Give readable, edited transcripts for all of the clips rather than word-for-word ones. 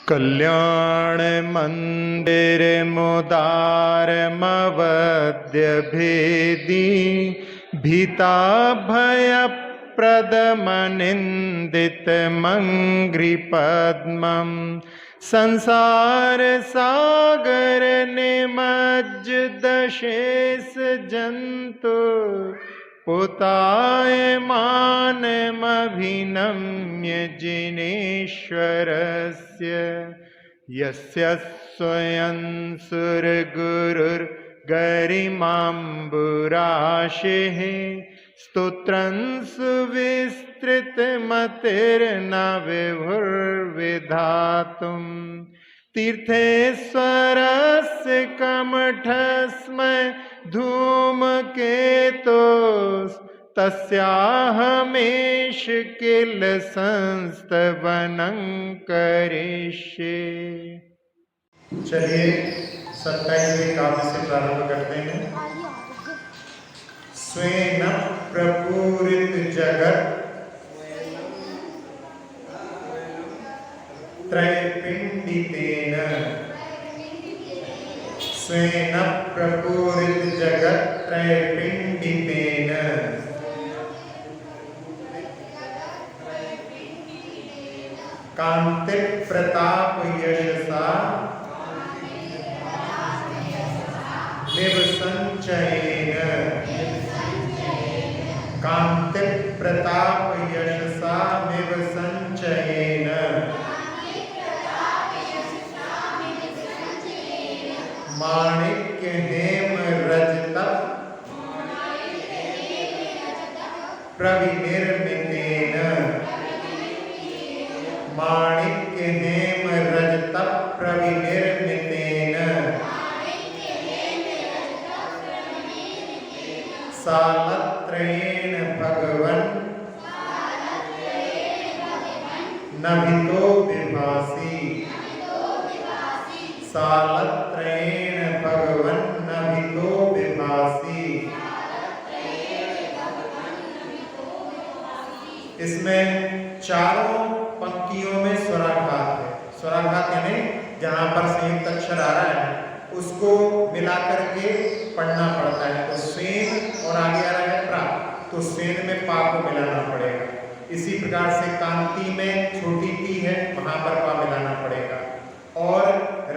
कल्याण मंदिर मुदारमवद्य भेदी भीता भय प्रदमनिंदित मंग्री पद्मम संसार सागर निमज्जदशेष जंतु पुतायमानमभिनम्य जिनेश्वरस्य यस्य स्वयं सुरगुरुर्गरिमाम्बुराशिः स्तोत्रं सुविस्तृतमतिर्न विभुर्विधातुं तीर्थेश्वरस्य कमठस्मै धूमकेतोस् तस्याहमेष किल संस्तवनं करिष्ये। चलिए 27वें काव्य से प्रारंभ करते हैं। स्वेन प्रपूरित जगत त्रैपिण्डितेन स्वेन प्रपूरित जगत त्रैपिण्डितेन कांति प्रताप यशसा निवसंचयेन कांति प्रताप यशसा निवसंचयेन माणिक्य हेम रजत प्रविनिर्मितेन माणिक्य हेम रजत प्रविनिर्मितेन सालत्रयेण भगवन् नभितो विभासि सालत्रयेण भगवन् नभितो विभासि। इसमें चारों पंक्तियों में स्वराघात है। स्वराघात यानी जहां पर संयुक्त अक्षर आ रहा है उसको मिलाकर के पढ़ना पड़ता है। तो स्वेन और आगे आ रहा है प्रा, तो स्वेन में पा को मिलाना पड़ेगा। इसी प्रकार से कांति में छोटी टी है, वहां पर पा मिलाना पड़ेगा। और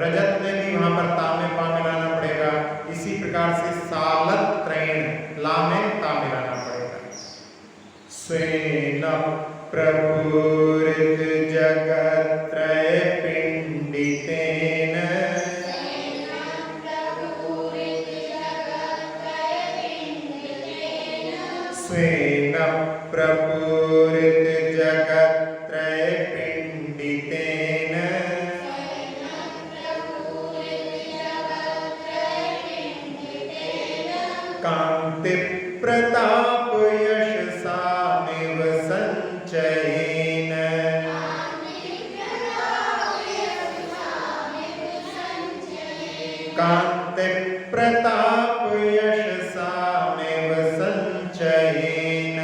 रजत में भी वहां पर ता में पा मिलाना पड़ेगा। इसी प्रकार से सालत्रयेण ला में ता मिलाना पड़ेगा। स्वेन प्रपूरित जगत त्रैपिण्डितेन स्वेन प्रपूरित जगत त्रैपिण्डितेन कांति प्रताप यशसा निवसंचयेन कांति प्रताप यशसा निवसंचयेन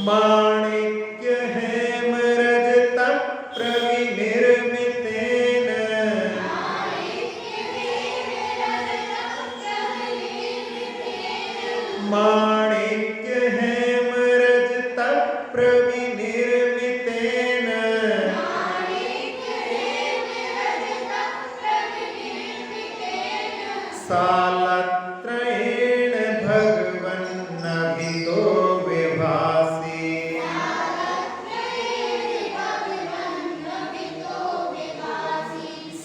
माणिक्य हेम रजत प्रविनिर्मितेन माणिक्य हेम रजत प्रविनिर्मितेन सालत्रयेण भगवन् नभितो विभासि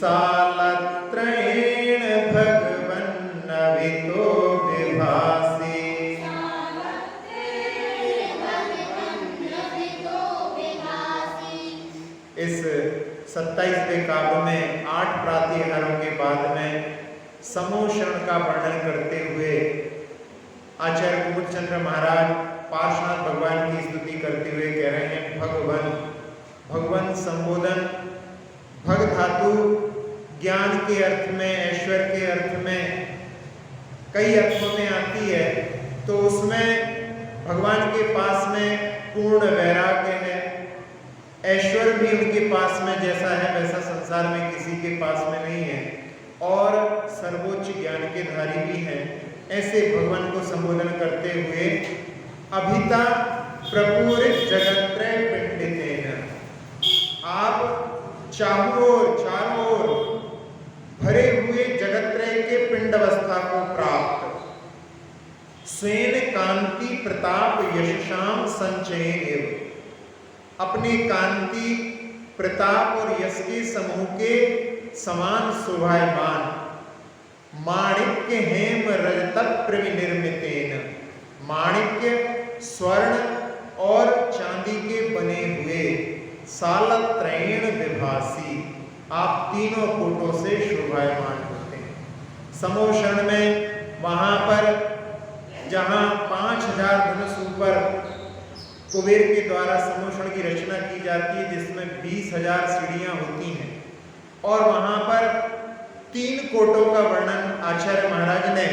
सालत्रयेण भगवन् नभितो विभासि। इस 27वें काव्य में 8 प्रातिहारों के बाद में समूहशरण का वर्णन करते हुए आचार्य कुमुदचंद्र महाराज पार्श्वनाथ भगवान की स्तुति करते हुए कह रहे हैं भगवन। भगवन संबोधन भग धातु ज्ञान के अर्थ में, ऐश्वर्य के अर्थ में, कई अर्थों में आती है। तो उसमें भगवान के पास में पूर्ण वैराग्य है, ऐश्वर्य भी उनके पास में जैसा है वैसा संसार में किसी के पास में नहीं है, और सर्वोच्च ज्ञान के धारी भी हैं। ऐसे भगवान को संबोधन करते हुए अभिता प्रपूरित जगत्रय पिंडितेन, आप चारों ओर भरे हुए जगत्रय के पिंड अवस्था को प्राप्त, स्वेन कांति प्रताप यशशाम संचयन एवं, अपने कांति प्रताप और यश के समूह के समान शोभायमान, माणिक्य हेम रजत प्रविनिर्मितेन, माणिक्य स्वर्ण और चांदी के बने हुए सालत्रयण विभासी, आप तीनों कोटों से शोभायमान होते हैं। समोषण में वहां पर जहां 5000 धनुष ऊपर कुबेर के द्वारा समोषण की रचना की जाती है, जिसमें 20,000 सीढ़ियां होती हैं, और वहां पर 3 कोटों का वर्णन आचार्य महाराज ने,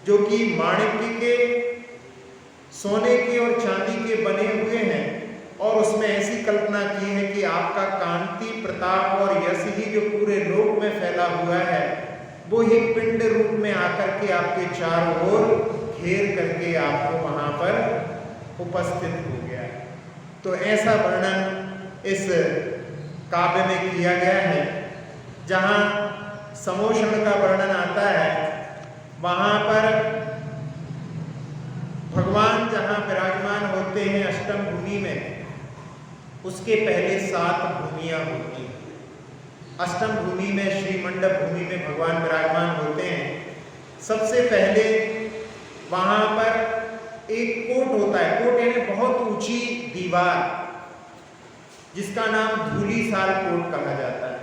जो कि माणिक्य के, सोने के और चांदी के बने हुए हैं, और उसमें ऐसी कल्पना की है कि आपका कांति प्रताप और यश ही जो पूरे लोक में फैला हुआ है, वो ही पिंड रूप में आकर के आपके चारों ओर घेर करके आपको वहां पर उपस्थित हो गया है। तो ऐसा वर्णन इस काव्य में किया गया है। जहां समोषण का वर्णन आता है, वहां पर भगवान जहां विराजमान होते हैं अष्टम भूमि में, उसके पहले 7 भूमियां होती हैं। अष्टम भूमि में, श्री मंडप भूमि में भगवान विराजमान होते हैं। सबसे पहले वहां पर एक कोट होता है, कोट यानी बहुत ऊंची दीवार, जिसका नाम धूलिसाल कोट कहा जाता है।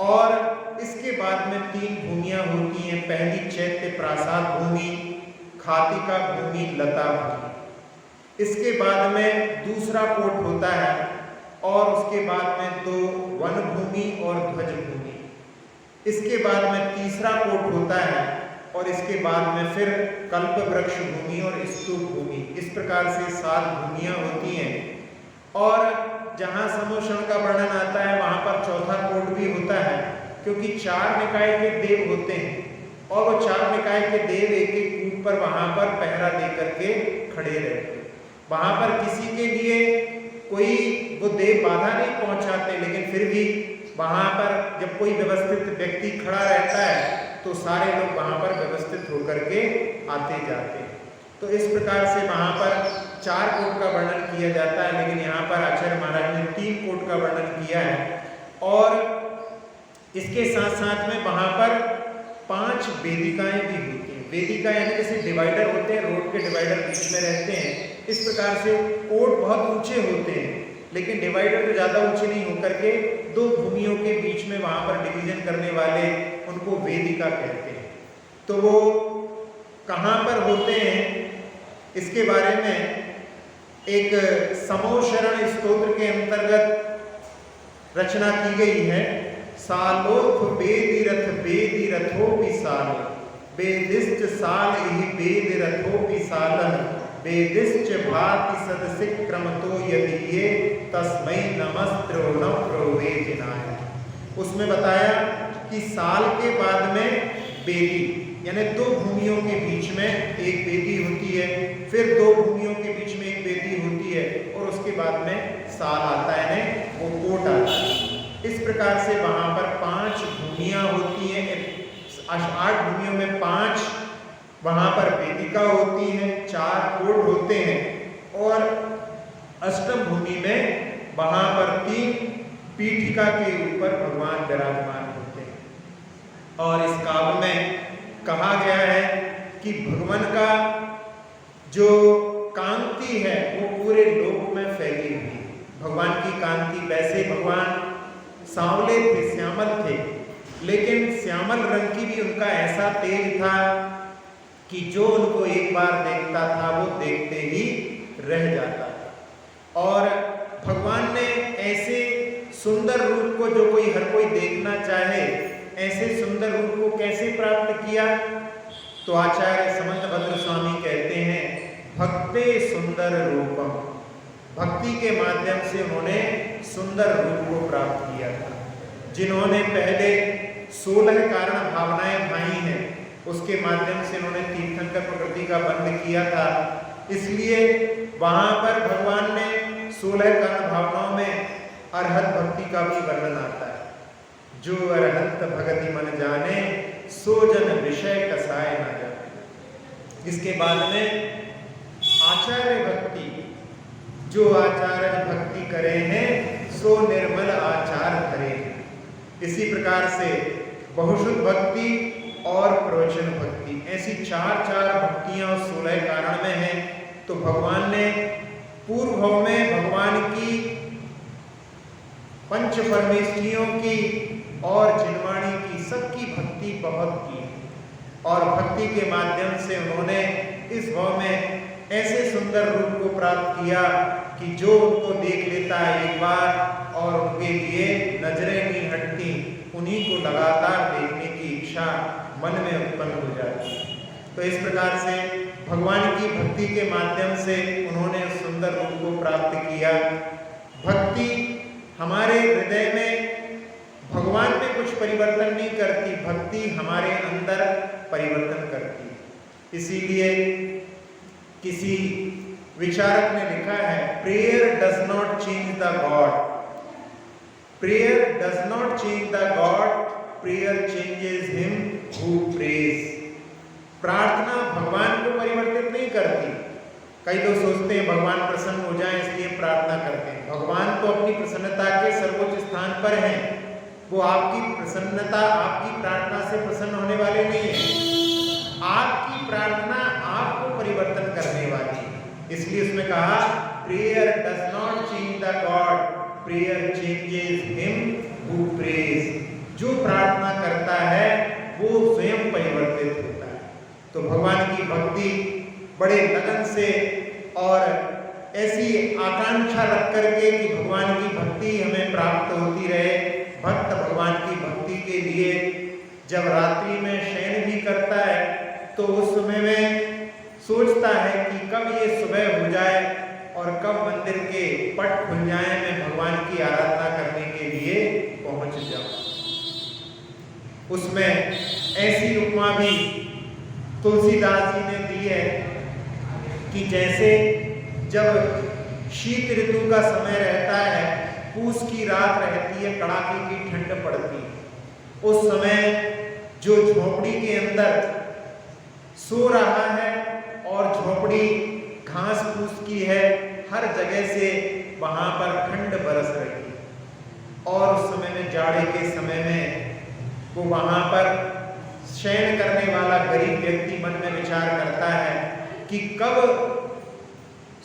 और इसके बाद में 3 भूमियां होती हैं। पहली चैत्य प्रासाद भूमि, खातिका भूमि, लता भूमि। इसके बाद में दूसरा कोट होता है, और उसके बाद में 2 वन भूमि और ध्वज भूमि। इसके बाद में तीसरा कोट होता है, और इसके बाद में फिर कल्प वृक्ष भूमि और स्तूप भूमि। इस प्रकार से 7 भूमियां होती हैं। और जहां समोषण का वर्णन आता है, वहां पर चौथा कोट भी होता है, क्योंकि 4 निकाय के देव होते हैं, और वो 4 निकाय के देव एक एक कूप पर वहां पर पहरा देकर के खड़े रहते हैं। वहां पर किसी के लिए कोई वो देव बाधा नहीं पहुंचाते, लेकिन फिर भी वहां पर जब कोई व्यवस्थित व्यक्ति खड़ा रहता है, तो सारे लोग वहां पर व्यवस्थित होकर के आते जाते हैं। तो इस प्रकार से वहां पर 4 कोट का वर्णन किया जाता है, लेकिन यहाँ पर आचार्य महाराज ने 3 कोट का वर्णन किया है। और इसके साथ साथ में वहां पर 5 वेदिकाएं भी होती हैं। वेदिका यानी जैसे डिवाइडर होते हैं, रोड के डिवाइडर बीच में रहते हैं, इस प्रकार से कोट बहुत ऊंचे होते हैं, लेकिन डिवाइडर तो ज्यादा ऊंचे नहीं होकर के 2 भूमियों के बीच में वहां पर डिवीजन करने वाले, उनको वेदिका कहते हैं। तो वो कहां पर होते हैं, इसके बारे में एक समोशरण स्तोत्र के अंतर्गत रचना की गई है। सालोथ बेदिरथ बेदिरथो विशाल, बेदिश्च साल ही बेदिरथो विशालन, बेदिश्च भाति सदसि क्रमतो यदि ये तस्मै नमस्त्रो न प्रोवेजनाय। उसमें बताया कि साल के बाद में बेदी, यानी 2 भूमियों के बीच में एक बेदी होती है, फिर 2 भूमियों के बीच में एक बेदी होती है, और उसके बाद में साल आता है, वो कोट आता है। इस प्रकार से वहां पर 5 भूमियां होती हैं। 8 भूमियों में 5 वहां पर वेदिका होती हैं, 4 कोट होते हैं, और अष्टम भूमि में वहां पर 3 पीठिका के ऊपर भगवान विराजमान होते हैं। और इस काव्य में कहा गया है कि भगवान का जो कांति है वो पूरे लोक में फैली हुई। भगवान की कांति, वैसे भगवान सांवले थे, श्यामल थे, लेकिन श्यामल रंग की भी उनका ऐसा तेज था कि जो उनको एक बार देखता था वो देखते ही रह जाता था। और भगवान ने ऐसे सुंदर रूप को, जो कोई हर कोई देखना चाहे, ऐसे सुंदर रूप को कैसे प्राप्त किया? तो आचार्य समंत भद्र स्वामी कहते हैं सुंदर रूपम, भक्ति के माध्यम से उन्होंने सुंदर रूप को प्राप्त किया था। जिन्होंने पहले 16 कारण भावनाएं भाई हैं, उसके माध्यम से उन्होंने तीर्थंकर प्रकृति का बंध किया था। इसलिए वहां पर भगवान ने 16 कारण भावनाओं में अरहत भक्ति का भी वर्णन आता है। जो अरहत भगति मन जाने, सो जन विषय कसाय न जाने। इसके बाद में आचार्य भक्ति, जो आचार्य भक्ति करे हैं, सो निर्मल आचार धरे। इसी प्रकार से बहुशुद्ध भक्ति और प्रवचन भक्ति, ऐसी चार भक्तियां 16 कारण में हैं। तो भगवान ने पूर्व भाव में भगवान की पंच परमेष्ठियों की और जिनवाणी की सबकी भक्ति बहुत की, और भक्ति के माध्यम से उन्होंने इस भाव में ऐसे सुंदर रूप को प्राप्त किया कि जो उनको देख लेता है एक बार और उनके लिए नजरें नहीं हटती, उन्हीं को लगातार देखने की इच्छा मन में उत्पन्न हो जाती है। तो इस प्रकार से भगवान की भक्ति के माध्यम से उन्होंने उस सुंदर रूप को प्राप्त किया। भक्ति हमारे हृदय में भगवान में कुछ परिवर्तन नहीं करती, भक्ति हमारे अंदर परिवर्तन करती। इसीलिए किसी विचारक ने लिखा है, prayer does not change the God, prayer does not change the God, prayer changes him who praise. प्रार्थना भगवान को परिवर्तित नहीं करती। कई लोग सोचते हैं भगवान प्रसन्न हो जाए इसलिए प्रार्थना करते हैं। भगवान तो अपनी प्रसन्नता के सर्वोच्च स्थान पर हैं, वो आपकी प्रसन्नता, आपकी प्रार्थना से प्रसन्न होने वाले नहीं है। आपकी प्रार्थना आपको परिवर्तन करने वाली है। इसलिए उसमें कहा, prayer does not change the God, prayer changes him who praise. जो प्रार्थना करता है वो स्वयं परिवर्तित होता है। तो भगवान की भक्ति बड़े लगन से और ऐसी आकांक्षा रख करके कि भगवान की भक्ति हमें प्राप्त होती रहे। भक्त भगवान की भक्ति के लिए जब रात्रि में शयन भी करता है तो उस समय में सोचता है कि कब ये सुबह हो जाए और कब मंदिर के पट खुल जाए, मैं भगवान की आराधना करने के लिए पहुंच जाऊं। उसमें ऐसी उपमा भी तुलसीदास जी ने दी है कि जैसे जब शीत ऋतु का समय रहता है, पूस की रात रहती है, कड़ाके की ठंड पड़ती है, उस समय जो झोपड़ी के अंदर सो रहा है और झोपड़ी घास फूस की है, हर जगह से वहां पर ठंड बरस रही है, और उस समय में जाड़े के समय में वो वहां पर शयन करने वाला गरीब व्यक्ति मन में विचार करता है कि कब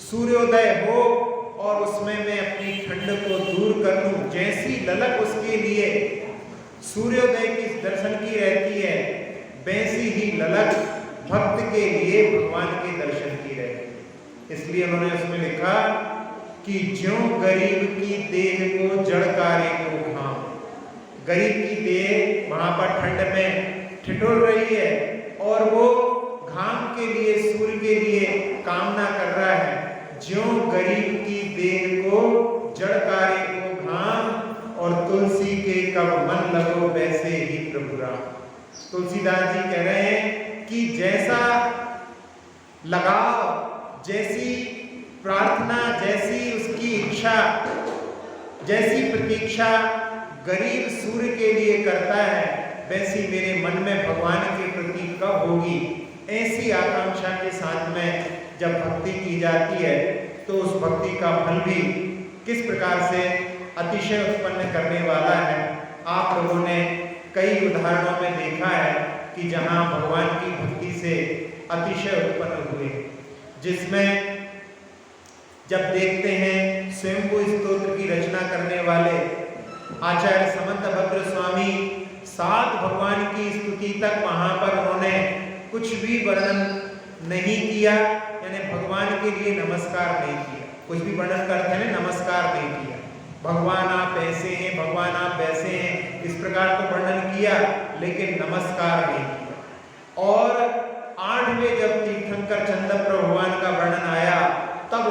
सूर्योदय हो और उसमें मैं अपनी ठंड को दूर कर लूं। जैसी ललक उसके लिए सूर्योदय की दर्शन की रहती है, वैसी ही ललक भक्त के लिए भगवान के दर्शन की रहती है। इसलिए उन्होंने उसमें लिखा कि ज्यों गरीब की देह को जड़कारे को घाम। गरीब की देह वहां पर ठंड में ठिठुर रही है और वो घाम के लिए, सूर्य के लिए कामना कर रहा है। ज्यों गरीब की देह को जड़कारे को घाम, और तुलसी के कब मन लगो वैसे ही प्रभु राम। तुलसीदास जी कह रहे हैं कि जैसा लगाव, जैसी प्रार्थना, जैसी उसकी इच्छा, जैसी प्रतीक्षा गरीब सूर्य के लिए करता है, वैसी मेरे मन में भगवान के प्रति कब होगी। ऐसी आकांक्षा के साथ में जब भक्ति की जाती है तो उस भक्ति का फल भी किस प्रकार से अतिशय उत्पन्न करने वाला है। आप लोगों ने कई उदाहरणों में देखा है कि जहां भगवान की भक्ति से अतिशय उत्पन्न हुए, जिसमें जब देखते हैं स्वयंभू स्तोत्र की रचना करने वाले आचार्य समंतभद्र स्वामी 7 भगवान की स्तुति तक वहां पर उन्होंने कुछ भी वर्णन नहीं किया, यानी भगवान के लिए नमस्कार नहीं किया। कुछ भी वर्णन करते हैं, नमस्कार नहीं किया। भगवान आप ऐसे हैं, भगवान आप वैसे हैं, इस प्रकार तो वर्णन किया, लेकिन नमस्कार नहीं किया। और 8वें जब तीर्थंकर चंद्रप्रभु भगवान का वर्णन आया, तब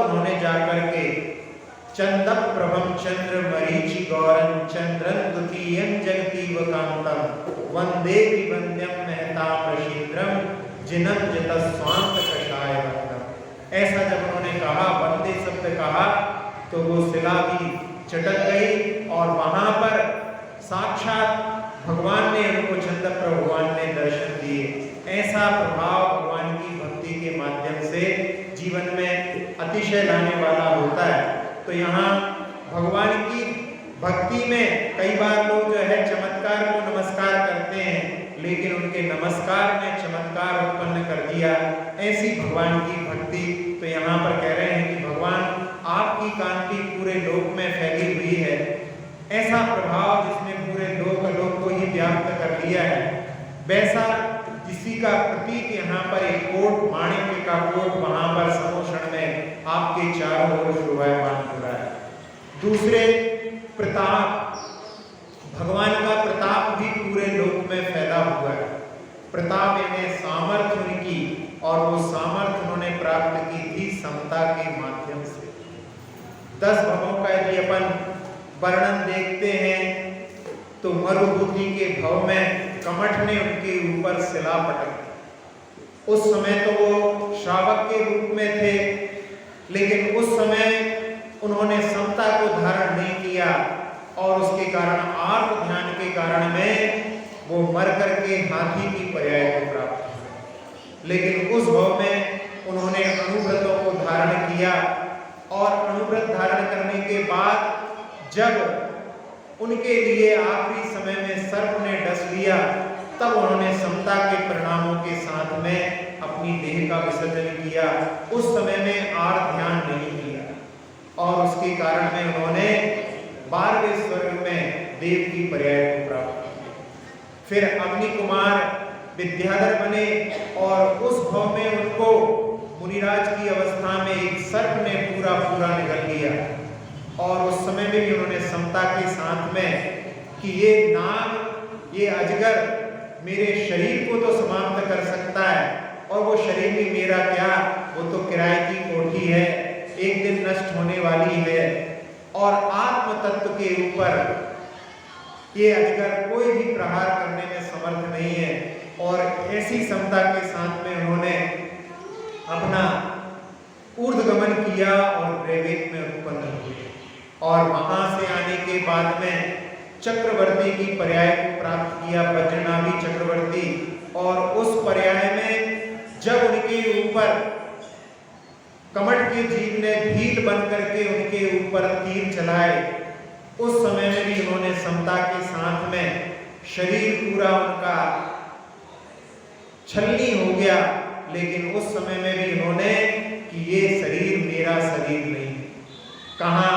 चंद प्रभम चंद्र मरीचि गौरं चंद्रं द्वितीयं जगतीव कांतम वंदे विवंद्यम महताम शीघ्रम जिनम जत स्वांत कषाय वंदम। ऐसा जब उन्होंने कहा, वंदे शब्द कहा, तो वो शिला भी चटक गई और वहां पर साक्षात भगवान ने उनको चंद भगवान ने दर्शन दिए। ऐसा प्रभाव भगवान की भक्ति के माध्यम से जीवन में अतिशय लाने वाला होता है। तो यहाँ भगवान की भक्ति में कई बार लोग जो है चमत्कार को नमस्कार करते हैं, लेकिन उनके नमस्कार ने चमत्कार उत्पन्न कर दिया। ऐसी भगवान की भक्ति, तो यहाँ पर कह रहे हैं कि भगवान आपकी कांति पूरे लोक में फैली हुई है। ऐसा प्रभाव जिसने पूरे लोक को ही व्याप्त कर लिया है, वैसा किसी का प्रतीक यहाँ पर एक कोट, माणिक्य का कोट वहां पर समोषण में आपके चारों ओर शोभायमान हो रहा है। दूसरे प्रताप, भगवान का प्रताप भी पूरे लोक में फैला हुआ है। प्रताप यानी सामर्थ्य उनकी, और वो सामर्थ्य उन्होंने प्राप्त की थी समता के माध्यम से। 10 भवों का यदि अपन वर्णन देखते हैं तो मरुभूमि के भव में कमठ ने उनके ऊपर शिला पटक। उस समय तो वो श्रावक के रूप में थे, लेकिन उस समय उन्होंने समता को धारण नहीं किया और उसके कारण आत्म ध्यान के कारण में वो मर करके हाथी की पर्याय को प्राप्त हुए। लेकिन उस भव में उन्होंने अनुव्रतों को धारण किया और अनुव्रत धारण करने के बाद जब उनके लिए आखिरी समय में सर्प ने डस लिया, तब उन्होंने समता के परिणामों के साथ में अपनी देह का विसर्जन किया। उस समय में आर्त ध्यान नहीं किया और उसके कारण में उन्होंने 12वें स्वर्ग में देव की पर्याय को प्राप्त किया। फिर अग्नि कुमार विद्याधर बने और उस भव में उनको मुनिराज की अवस्था में एक सर्प ने पूरा निगल लिया और उस समय में भी उन्होंने समता के साथ में कि ये नाग, ये अजगर मेरे शरीर को तो समाप्त कर सकता है और वो शरीर भी मेरा क्या, वो तो किराए की कोठी है, एक दिन नष्ट होने वाली है। और आत्म तत्व के ऊपर ये अजगर कोई भी प्रहार करने में समर्थ नहीं है। और ऐसी समता के साथ में उन्होंने अपना ऊर्ध्वगमन किया और त्रैवेद में उत्पन्न हुए और वहां से आने के बाद में चक्रवर्ती की पर्याय को प्राप्त किया, वज्रनाभि चक्रवर्ती। और उस पर्याय में जब उनके ऊपर कमठ के जीव ने भील बन करके उनके ऊपर तीर चलाए, उस समय में भी उन्होंने समता के साथ में शरीर पूरा उनका छलनी हो गया, लेकिन उस समय में भी उन्होंने कि ये शरीर मेरा शरीर नहीं। कहा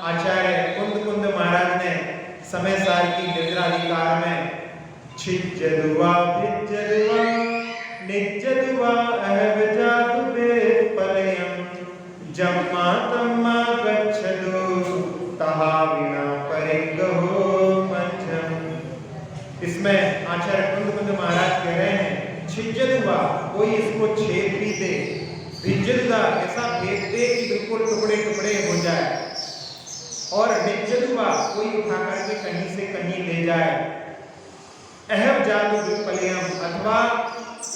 आचार्य कुंद महाराज ने समय सार की निद्राधिकार में छिज्जदुवा भिज्जदुवा निज्जदुवा अहब जादुबे पलयम जम्मा तम्मा गच्छदु तहा विना परिग्रहो मध्यम। इसमें आचार्य कुंद महाराज कह रहे हैं छिज्जदुवा, कोई इसको छेद भी दे, भिज्जदुवा ऐसा भेद दे कि बिल्कुल टुकड़े टुकड़े हो जाए, और निज्जदुवा कोई उठा करके कहीं से कहीं ले जाए, अहम जादू विपलयम अथवा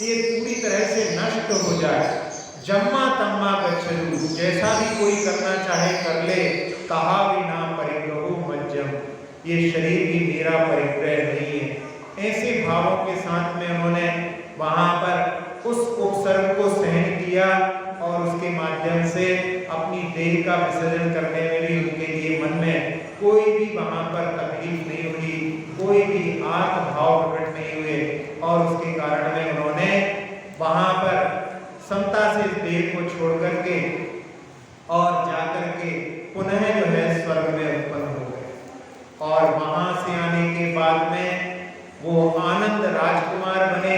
ये पूरी तरह से नष्ट हो जाए, जम्मा तम्मा गच्छदु जैसा भी कोई करना चाहे कर ले, कहा बिना परिग्रहो मज्जम, ये शरीर भी मेरा परिग्रह नहीं है। ऐसे भावों के साथ में उन्होंने वहां पर उस उपसर्ग को सहन किया और उसके माध्यम से अपनी देह का विसर्जन करने में भी उनके लिए मन में कोई भी वहां पर तकलीफ नहीं हुई, कोई भी आत्म भाव प्रकट नहीं हुए और उसके कारण में उन्होंने वहां पर समता से देह को छोड़ करके और जाकर के पुनः जो है स्वर्ग में उत्पन्न हो गए। और वहां से आने के बाद में वो आनंद राजकुमार बने,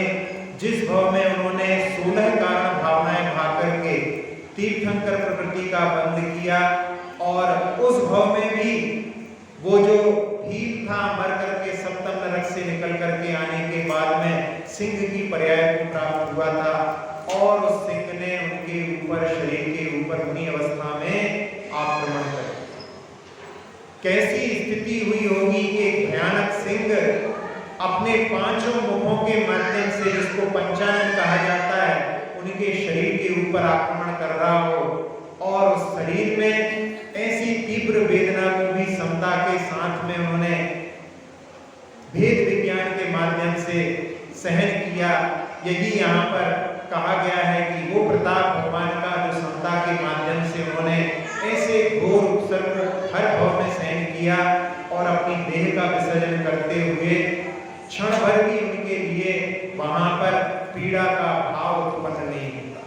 जिस भव में उन्होंने 16 कारण भावनाएं भा करके तीर्थंकर प्रकृति का बंध किया। और उस भव में भी वो जो भीम था मर करके सप्तम नरक से निकल करके आने के बाद में सिंह की पर्याय को प्राप्त हुआ था और उस सिंह ने उनके ऊपर शरीर के ऊपर उन्हीं अवस्था में आक्रमण कर कैसी स्थिति हुई होगी कि एक भयानक सिंह अपने पांचों मुखों के माध्यम से, जिसको पंचानन कहा जाता है, उनके शरीर के ऊपर आक्रमण कर रहा हो और उस शरीर में ऐसी तीव्र वेदना को भी समता के साथ में उन्होंने भेद विज्ञान के माध्यम से सहन किया। यही यहाँ पर कहा गया है कि वो प्रताप भगवान का जो समता के माध्यम से उन्होंने ऐसे घोर उपसर्ग को हर भाव में सहन किया और अपनी देह का विसर्जन करते हुए क्षण भर भी उनके लिए वहां पर पीड़ा का भाव उत्पन्न नहीं होता।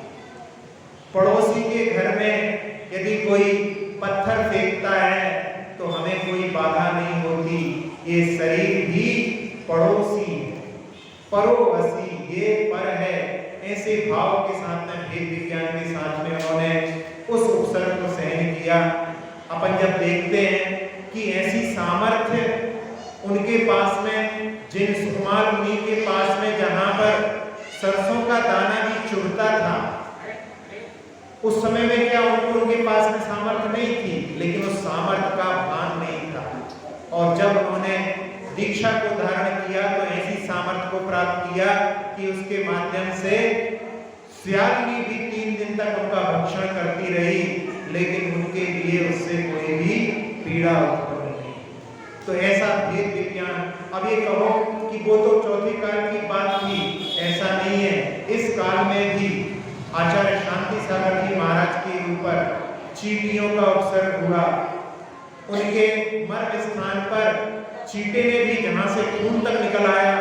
पड़ोसी के घर में यदि कोई पत्थर फेंकता है तो हमें कोई बाधा नहीं होती। ये शरीर भी पड़ोसी है, परोवसी, ये पर है। ऐसे भाव के साथ में भेद विज्ञान के साथ में उन्होंने उस उपसर्ग को सहन किया। अपन जब देखते हैं कि ऐसी सामर्थ्य उनके पास में, जिन सुकुमार मुनि के पास में जहां पर सरसों का दाना भी चुभता था, उस समय में क्या उनके पास में सामर्थ्य नहीं थी, लेकिन उस सामर्थ्य का भान नहीं था। और जब उन्होंने दीक्षा को धारण किया तो ऐसी सामर्थ्य को प्राप्त किया कि उसके माध्यम से श्यालिनी भी 3 दिन तक उनका भक्षण करती रही, लेकिन उनके लिए उससे कोई भी पीड़ा उत्पन्न नहीं। तो ऐसा भेद विज्ञान। अब ये कहो कि वो तो चौथे काल की बात थी, ऐसा नहीं है। इस काल में भी आचार्य शांति सागर जी महाराज के ऊपर चींटियों का उपसर्ग हुआ। उनके मर्म स्थान पर चींटे ने भी जहां से खून तक निकल आया,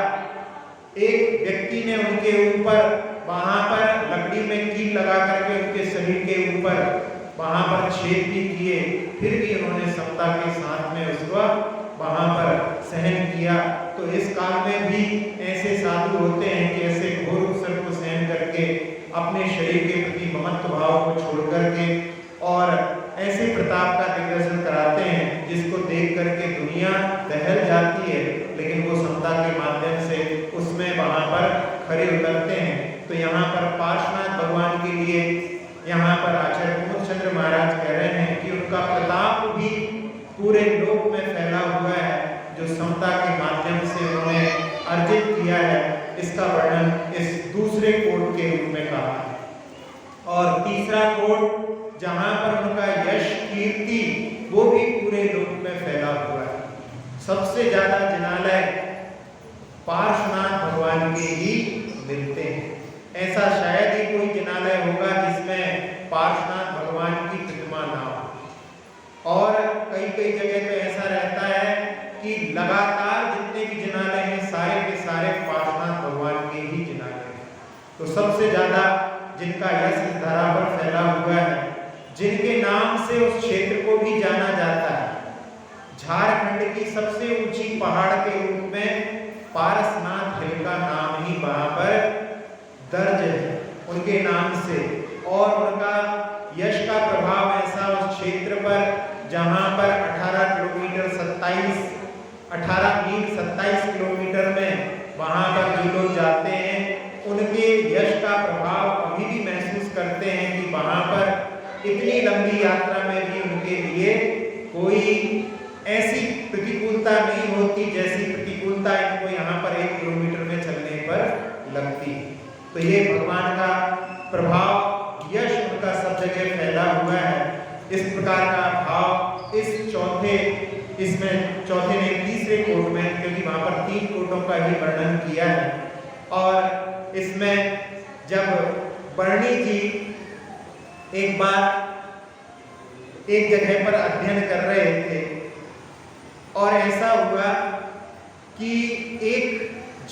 एक व्यक्ति ने उनके ऊपर वहां पर लकड़ी में कील लगा करके उनके शरीर के ऊपर वहां पर छेद भी किए, फिर भी उन्होंने समता के साथ में उसको वहां पर सहन किया। तो इस काल में भी ऐसे साधु होते हैं कि ऐसे घोर उपसर्ग को सहन करके अपने शरीर के प्रति ममत्व भाव को छोड़ करके और ऐसे प्रताप का दिग्दर्शन कराते हैं जिसको देख करके दुनिया दहल जाती है, लेकिन वो समता के माध्यम से उसमें वहां पर खड़े उतरते हैं। तो यहाँ पर पार्श्वनाथ भगवान के लिए यहाँ पर आचार्य कुमुदचंद्र महाराज कह रहे हैं कि उनका प्रताप भी पूरे लोक में फैला हुआ है, जो समता के माध्यम से उन्होंने अर्जित किया है। इसका वर्णन इस दूसरे कोट के रूप में कहा है। और तीसरा कोट जहां पर उनका यश कीर्ति वो भी पूरे लोक में फैला हुआ है। सबसे ज्यादा जिनालय पार्श्वनाथ भगवान के ही मिलते हैं। ऐसा शायद ही कोई जिनालय होगा जिसमें पार्श्वनाथ भगवान की प्रतिमा ना हो। और कई कई जगह पे ऐसा रहता है कि लगातार जितने भी जिनालय हैं सारे के सारे पार्श्वनाथ भगवान के ही जिनालय हैं। तो सबसे ज्यादा जिनका यश इस धरा पर फैला हुआ है, जिनके नाम से उस क्षेत्र को भी जाना जाता है, झारखंड की सबसे ऊंची पहाड़ के रूप में पारसनाथ हिल का नाम ही वहां पर दर्ज है उनके नाम से। और उनका यश का प्रभाव ऐसा उस क्षेत्र पर जहां पर 18 मील 27 किलोमीटर में वहां पर जो लोग जाते हैं उनके यश का प्रभाव अभी भी महसूस करते हैं कि वहां पर इतनी लंबी यात्रा में भी उनके लिए कोई ऐसी प्रतिकूलता नहीं होती जैसी प्रतिकूलता इनको यहाँ पर 1 किलोमीटर में चलने पर लगती। तो ये भगवान का प्रभाव, यश उनका सब जगह फैला हुआ है। इस प्रकार का भाव इस चौथे ने तीसरे कोट में, क्योंकि वहां पर 3 कोटों का ही वर्णन किया है। और इसमें जब बरणी जी एक बार एक जगह पर अध्ययन कर रहे थे और ऐसा हुआ कि एक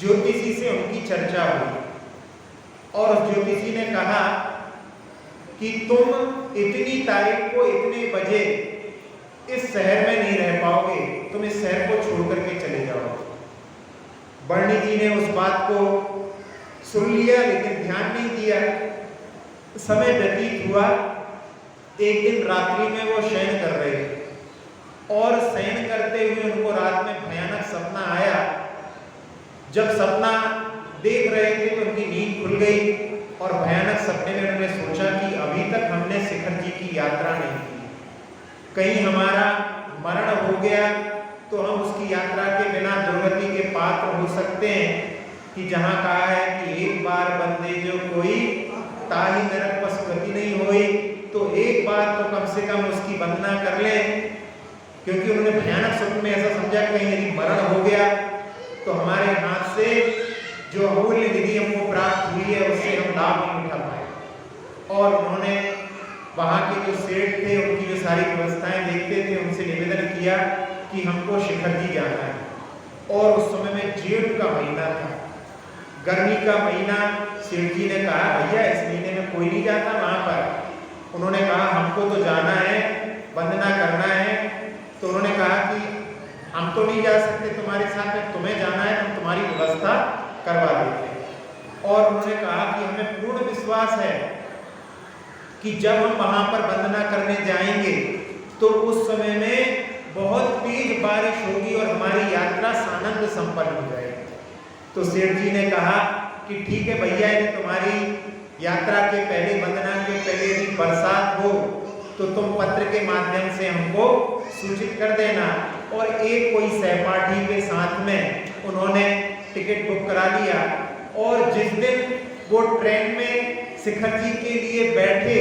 ज्योतिषी से उनकी चर्चा हुई और उस ज्योतिषी ने कहा कि तुम इतनी तारीख को इतने बजे इस शहर में नहीं रह पाओगे, तुम इस शहर को छोड़ करके चले जाओ। बरणी जी ने उस बात को सुन लिया लेकिन ध्यान नहीं दिया। समय व्यतीत हुआ। एक दिन रात्रि में वो शयन कर रहे थे और शयन करते हुए उनको रात में भयानक सपना आया। जब सपना देख रहे थे तो उनकी नींद खुल गई और भयानक सपने में उन्होंने सोचा कि अभी तक हमने शिखर जी की यात्रा नहीं की, कहीं हमारा मरण हो गया तो हम उसकी यात्रा के बिना दुर्गति के पात्र हो सकते हैं, कि जहाँ कहा है कि एक बार बंदे जो कोई ताही नरक पस गति नहीं हुई, तो एक बार तो कम से कम उसकी वंदना कर ले, क्योंकि उन्होंने भयानक स्वप्न में ऐसा समझा कहीं यदि मरण हो गया तो हमारे हाथ से जो अमूल्य निधि हमको प्राप्त हुई है उससे हम लाभ नहीं उठा पाए। और उन्होंने वहाँ के जो सेठ थे उनकी जो सारी व्यवस्थाएं देखते थे, उनसे निवेदन किया कि हमको शिखर जी जाना है। और उस समय में जेठ का महीना था, गर्मी का महीना। सेठ जी ने कहा भैया इस महीने में कोई नहीं जाता वहाँ पर। उन्होंने कहा हमको तो जाना है, वंदना करना है। तो उन्होंने कहा कि हम तो नहीं जा सकते तुम्हारे साथ में, तुम्हें जाना है हम तुम्हारी व्यवस्था करवा देते हैं। और उन्होंने कहा कि हमें पूर्ण विश्वास है कि जब हम वहां पर वंदना करने जाएंगे तो उस समय में बहुत तेज बारिश होगी और हमारी यात्रा सानंद संपन्न हो जाएगी। तो सेठ जी ने कहा कि ठीक है भैया, यदि तुम्हारी यात्रा के पहले, वंदना के पहले यदि बरसात हो तो तुम पत्र के माध्यम से हमको सूचित कर देना। और एक कोई सहपाठी के साथ में उन्होंने टिकट बुक करा लिया। और जिस दिन वो ट्रेन में शिखर जी के लिए बैठे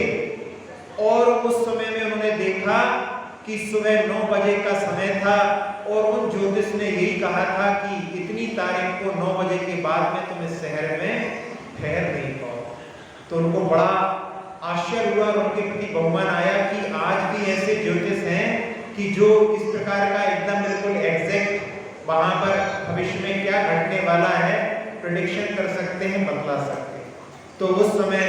और उस समय में उन्होंने देखा कि सुबह 9 बजे का समय था और उन ज्योतिष ने यही कहा था कि इतनी तारीख को 9 बजे के बाद में तुम इस शहर में ठहर नहीं पाओ। तो उनको बड़ा आश्चर्य हुआ और उनके प्रति बहुमान आया कि आज भी ऐसे ज्योतिष हैं कि जो इस प्रकार का एकदम बिल्कुल एग्जैक्ट वहां पर भविष्य में क्या घटने वाला है प्रेडिक्शन कर सकते हैं, बतला सकते हैं। तो उस समय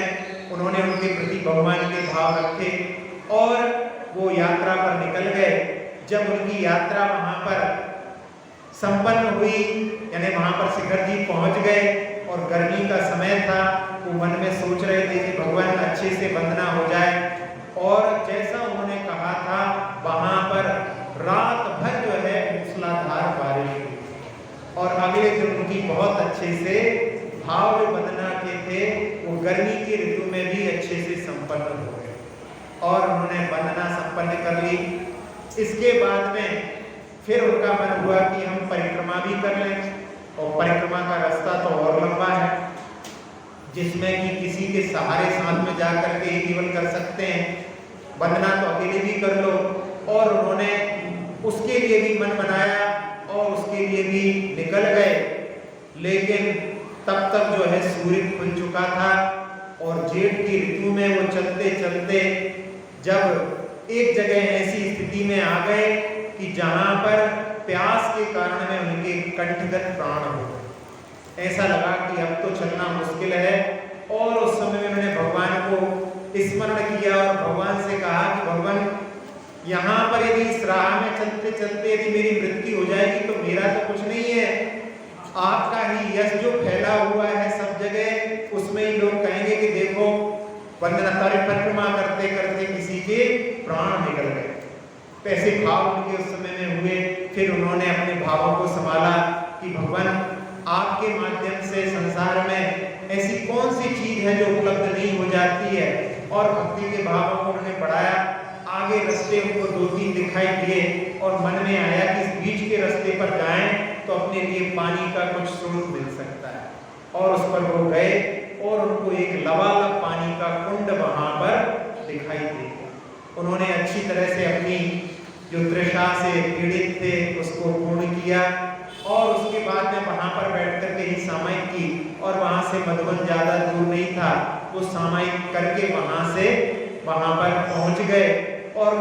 उन्होंने उनके प्रति बहुमान के भाव रखे और वो यात्रा पर निकल गए। जब उनकी यात्रा वहां पर संपन्न हुई, यानी वहां पर शिखर जी पहुंच गए और गर्मी का समय था, वो मन में सोच रहे थे कि भगवान अच्छे से वंदना हो जाए। और जैसा उन्होंने कहा था वहां पर रात भर जो है मूसलाधार बारिश हुई और अगले दिन उनकी बहुत अच्छे से भाव वंदना के थे वो गर्मी की ऋतु में भी अच्छे से संपन्न हो गए और उन्होंने वंदना संपन्न कर ली। इसके बाद में फिर उनका मन हुआ कि हम परिक्रमा भी कर लें, और परिक्रमा का रास्ता तो और लंबा है जिसमें कि किसी के सहारे साथ में जाकर के केवल कर सकते हैं, वंदना तो अकेले भी कर लो। और उन्होंने उसके लिए भी मन बनाया और उसके लिए भी निकल गए। लेकिन तब तक जो है सूर्य खुल चुका था और जेठ की ऋतु में वो चलते चलते जब एक जगह ऐसी स्थिति में आ गए कि जहां पर प्यास के कारण में उनके कंठगत प्राण हो गए। ऐसा लगा कि अब तो चलना मुश्किल है और उस समय में उन्होंने भगवान को स्मरण किया और भगवान से कहा कि भगवान यहाँ पर यदि इस राह में चलते चलते यदि मेरी मृत्यु हो जाएगी तो मेरा तो कुछ नहीं है, आपका ही यश जो फैला हुआ है सब जगह, उसमें ही लोग कहेंगे कि देखो वंदना परिक्रमा करते करते किसी के प्राण निकल गए। ऐसे भाव उनके उस समय में हुए। फिर उन्होंने अपने भावों को संभाला कि भगवान आपके माध्यम से संसार में ऐसी कौन सी चीज है जो उपलब्ध नहीं हो जाती है, और भक्ति के भावों को उन्होंने बढ़ाया। आगे रास्ते उनको 2-3 दिखाई दिए और मन में आया कि इस बीच के रास्ते पर जाएं तो अपने लिए पानी का कुछ स्रोत मिल सकता है, और उस पर वो गए और उनको एक लबालब पानी का कुंड वहां पर दिखाई दिया। उन्होंने अच्छी तरह से अपनी जो तृषा से पीड़ित थे उसको पूर्ण किया और उसके बाद में वहां पर बैठ कर के ही सामायिक की, और वहां से मधुबन ज्यादा दूर नहीं था, वो सामायिक करके वहां पर पहुंच गए। और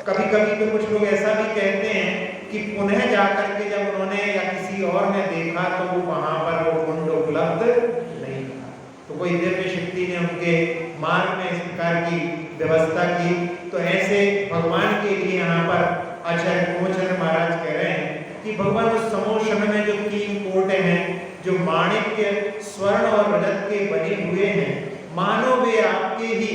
कभी कभी तो कुछ लोग ऐसा भी कहते हैं कि पुनः जाकर के जब उन्होंने या किसी और ने देखा तो वो वहां पर वो कुंड उपलब्ध नहीं था। तो कोई दिव्य शक्ति ने उनके मार्ग में इस प्रकार की व्यवस्था की। तो ऐसे भगवान के लिए यहाँ पर आचार्य गोचर महाराज कह रहे हैं कि भगवान उस समोषण में जो 3 कोटे हैं जो माणिक्य, स्वर्ण और रजत के बने हुए हैं, मानो वे आपके ही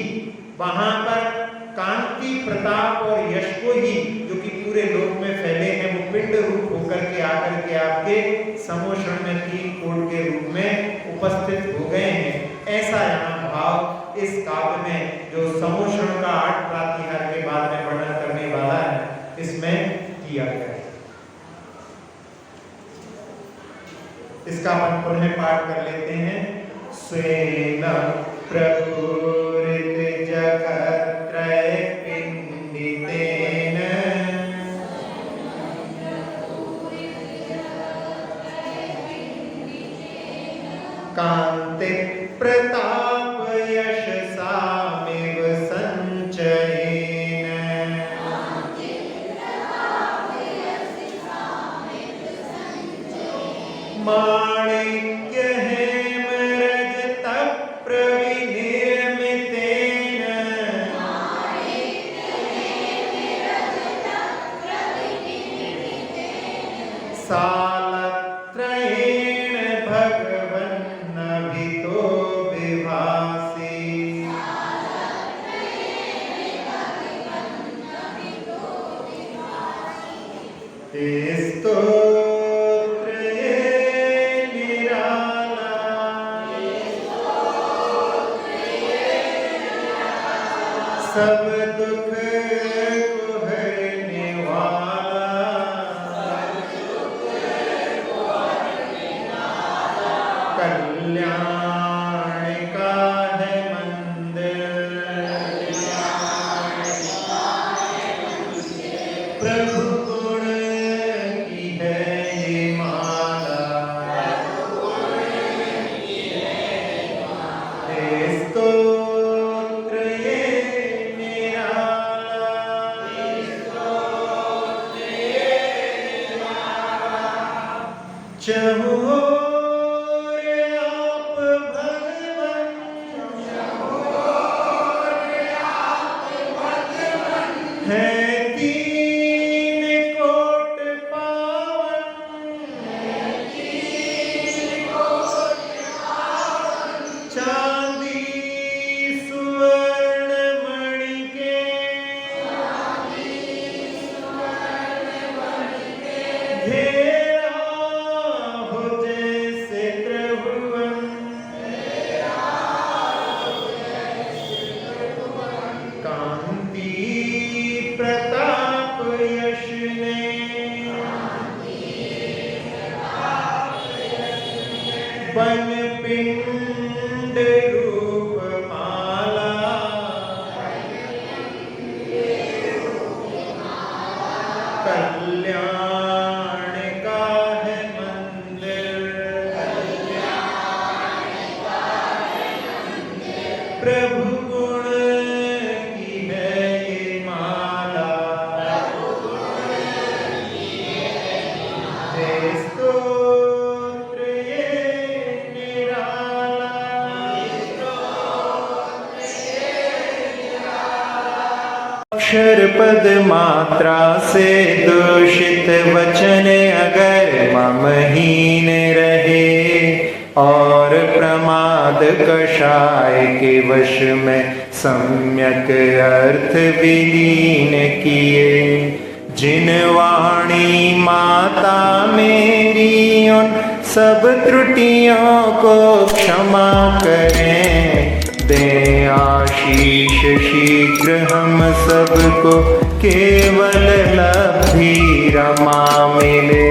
वहां पर कांति, प्रताप और यश को ही जो कि पूरे लोक में फैले हैं वो पिंड रूप होकर के आकर के आपके समोषण में 3 कोट के रूप में उपस्थित हो गए हैं। ऐसा यहाँ भाव इस काव्य में जो समोषण का 8 प्रातिहार के बाद में वर्णन करने वाला है इसमें इसका अपन पुनः पाठ कर लेते हैं। स्वेन प्रपूरित जगत्रय पिंडितेन कांति प्रताप यशसामिव संचयेन माणिक्य हेम रजत प्रविनिर्मितेन सालत्रयेण भगवन्नभितो विभासि स्तोत्रये निराला सब दुख को हरने वाला कल्याण का है मंदिर प्रभु गुण की है ये माला स्तोत्र ये निराला चहुओर आप भगवन है तीन कोट पावन चांदी सुवर्ण मणि के घेरा हो जैसे त्रिभुवन कांति प्रताप यश ने बन पिंड रूप माला कल्याण का है मंदिर प्रभु गुण की है ये माला स्तोत्र ये निराला अक्षर पद मात्रा से दूषित वचन अगर ममहीन रहे और प्रमाद कषाय के वश में सम्यक अर्थ विलीन किए जिन वाणी माता मेरी उन सब त्रुटियों को क्षमा करें दे आशीष शीघ्र हम सबको केवल लब्धि रमा मिले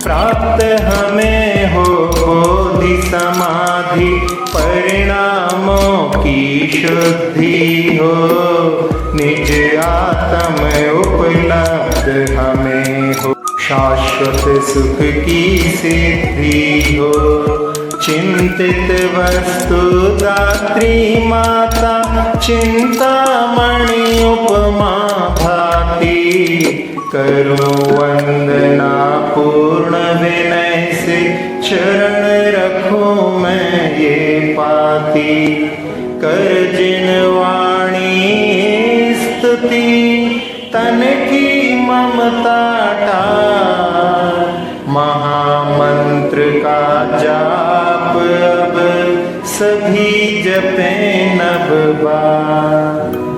प्राप्त हमें हो बोधि समाधि परिणामों की शुद्धि हो निज आत्म उपलब्ध हमें हो शाश्वत सुख की सिद्धि हो चिंतित वस्तु दात्री माता चिंतामणि उपमा भाति करो वंदना पूर्ण विनय से चरण रखूं मैं ये पाती कर जिन वाणी स्तुति तन की ममता टार महामंत्र का जाप अब सभी जपें नव बार